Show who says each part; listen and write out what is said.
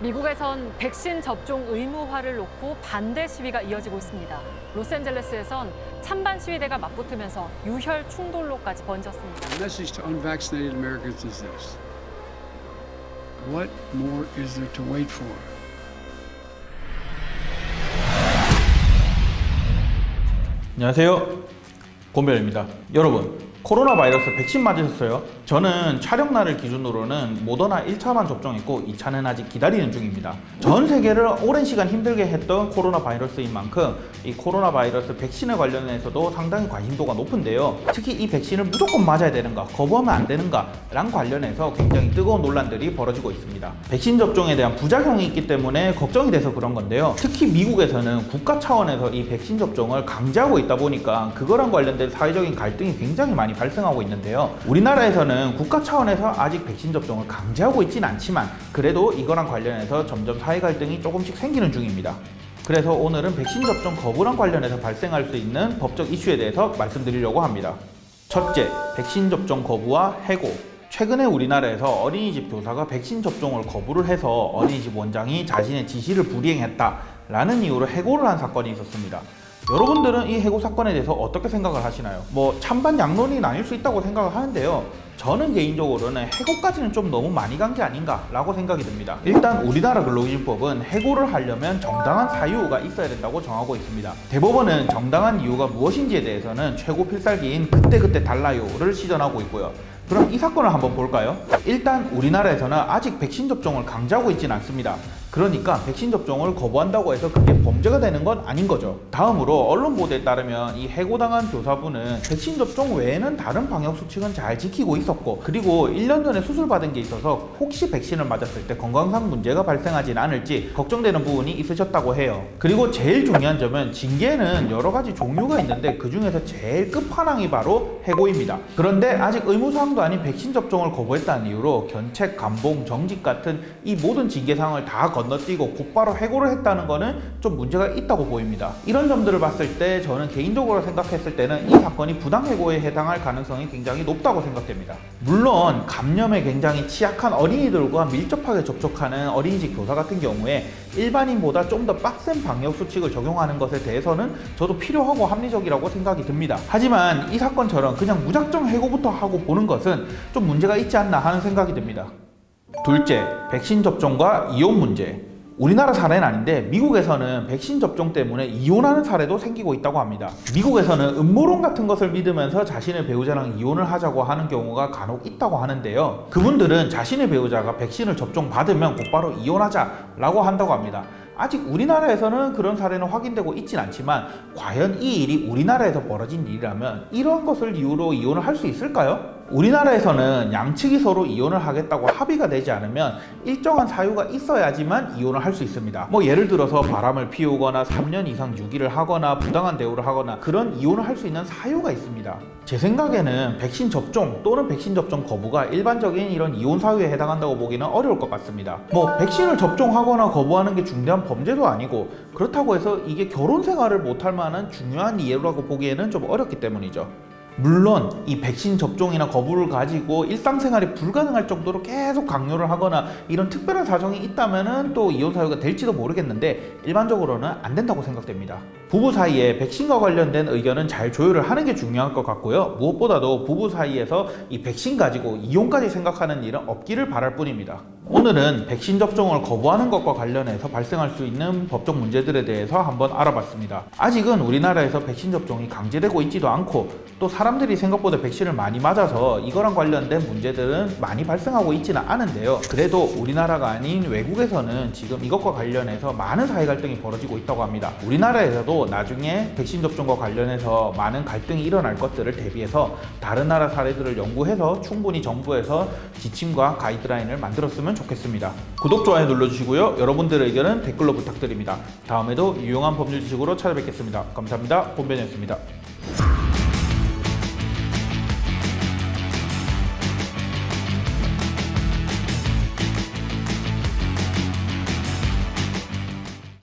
Speaker 1: 미국에선 백신 접종 의무화를 놓고 반대 시위가 이어지고 있습니다. 로스앤젤레스에선 찬반 시위대가 맞붙으면서 유혈 충돌로까지 번졌습니다.
Speaker 2: The message to unvaccinated Americans is this. What more is there to wait for?
Speaker 3: 안녕하세요, 곰별입니다. 여러분, 코로나 바이러스 백신 맞으셨어요? 저는 촬영날을 기준으로는 모더나 1차만 접종했고 2차는 아직 기다리는 중입니다. 전 세계를 오랜 시간 힘들게 했던 코로나 바이러스인 만큼 이 코로나 바이러스 백신에 관련해서도 상당히 관심도가 높은데요. 특히 이 백신을 무조건 맞아야 되는가, 거부하면 안 되는가 랑 관련해서 굉장히 뜨거운 논란들이 벌어지고 있습니다. 백신 접종에 대한 부작용이 있기 때문에 걱정이 돼서 그런 건데요. 특히 미국에서는 국가 차원에서 이 백신 접종을 강제하고 있다 보니까 그거랑 관련된 사회적인 갈등이 굉장히 많이 발생하고 있는데요. 우리나라에서는 국가 차원에서 아직 백신 접종을 강제하고 있지는 않지만 그래도 이거랑 관련해서 점점 사회 갈등이 조금씩 생기는 중입니다. 그래서 오늘은 백신 접종 거부랑 관련해서 발생할 수 있는 법적 이슈에 대해서 말씀드리려고 합니다. 첫째, 백신 접종 거부와 해고. 최근에 우리나라에서 어린이집 교사가 백신 접종을 거부를 해서 어린이집 원장이 자신의 지시를 불이행했다라는 이유로 해고를 한 사건이 있었습니다. 여러분들은 이 해고 사건에 대해서 어떻게 생각을 하시나요? 찬반 양론이 나뉠 수 있다고 생각을 하는데요. 저는 개인적으로는 해고까지는 좀 너무 많이 간 게 아닌가 라고 생각이 듭니다. 일단 우리나라 근로기준법은 해고를 하려면 정당한 사유가 있어야 된다고 정하고 있습니다. 대법원은 정당한 이유가 무엇인지에 대해서는 최고 필살기인 그때그때 달라요를 시전하고 있고요. 그럼 이 사건을 한번 볼까요? 일단 우리나라에서는 아직 백신 접종을 강제하고 있지는 않습니다. 그러니까 백신 접종을 거부한다고 해서 그게 범죄가 되는 건 아닌 거죠. 다음으로 언론 보도에 따르면 이 해고당한 교사분은 백신 접종 외에는 다른 방역 수칙은 잘 지키고 있었고, 그리고 1년 전에 수술받은 게 있어서 혹시 백신을 맞았을 때 건강상 문제가 발생하진 않을지 걱정되는 부분이 있으셨다고 해요. 그리고 제일 중요한 점은 징계에는 여러 가지 종류가 있는데 그 중에서 제일 끝판왕이 바로 해고입니다. 그런데 아직 의무사항도 아닌 백신 접종을 거부했다는 이유로 견책, 감봉, 정직 같은 이 모든 징계사항을 다 건너뛰고 곧바로 해고를 했다는 거는 좀 문제가 있다고 보입니다. 이런 점들을 봤을 때 저는 개인적으로 생각했을 때는 이 사건이 부당해고에 해당할 가능성이 굉장히 높다고 생각됩니다. 물론 감염에 굉장히 취약한 어린이들과 밀접하게 접촉하는 어린이집 교사 같은 경우에 일반인보다 좀 더 빡센 방역 수칙을 적용하는 것에 대해서는 저도 필요하고 합리적이라고 생각이 듭니다. 하지만 이 사건처럼 그냥 무작정 해고부터 하고 보는 것은 좀 문제가 있지 않나 하는 생각이 듭니다. 둘째, 백신 접종과 이혼 문제. 우리나라 사례는 아닌데 미국에서는 백신 접종 때문에 이혼하는 사례도 생기고 있다고 합니다. 미국에서는 음모론 같은 것을 믿으면서 자신의 배우자랑 이혼을 하자고 하는 경우가 간혹 있다고 하는데요. 그분들은 자신의 배우자가 백신을 접종받으면 곧바로 이혼하자라고 한다고 합니다. 아직 우리나라에서는 그런 사례는 확인되고 있진 않지만 과연 이 일이 우리나라에서 벌어진 일이라면 이런 것을 이유로 이혼을 할 수 있을까요? 우리나라에서는 양측이 서로 이혼을 하겠다고 합의가 되지 않으면 일정한 사유가 있어야지만 이혼을 할 수 있습니다. 예를 들어서 바람을 피우거나 3년 이상 유기를 하거나 부당한 대우를 하거나 그런 이혼을 할 수 있는 사유가 있습니다. 제 생각에는 백신 접종 또는 백신 접종 거부가 일반적인 이런 이혼 사유에 해당한다고 보기는 어려울 것 같습니다. 백신을 접종하거나 거부하는 게 중대한 범죄도 아니고 그렇다고 해서 이게 결혼 생활을 못할 만한 중요한 이유라고 보기에는 좀 어렵기 때문이죠. 물론 이 백신 접종이나 거부를 가지고 일상생활이 불가능할 정도로 계속 강요를 하거나 이런 특별한 사정이 있다면 또 이혼 사유가 될지도 모르겠는데 일반적으로는 안 된다고 생각됩니다. 부부 사이에 백신과 관련된 의견은 잘 조율을 하는 게 중요할 것 같고요. 무엇보다도 부부 사이에서 이 백신 가지고 이혼까지 생각하는 일은 없기를 바랄 뿐입니다. 오늘은 백신 접종을 거부하는 것과 관련해서 발생할 수 있는 법적 문제들에 대해서 한번 알아봤습니다. 아직은 우리나라에서 백신 접종이 강제되고 있지도 않고 또 사람들이 생각보다 백신을 많이 맞아서 이거랑 관련된 문제들은 많이 발생하고 있지는 않은데요. 그래도 우리나라가 아닌 외국에서는 지금 이것과 관련해서 많은 사회 갈등이 벌어지고 있다고 합니다. 우리나라에서도 나중에 백신 접종과 관련해서 많은 갈등이 일어날 것들을 대비해서 다른 나라 사례들을 연구해서 충분히 정부에서 지침과 가이드라인을 만들었으면 좋겠습니다. 구독, 좋아요 눌러주시고요. 여러분들의 의견은 댓글로 부탁드립니다. 다음에도 유용한 법률 지식으로 찾아뵙겠습니다. 감사합니다. 곰변이었습니다.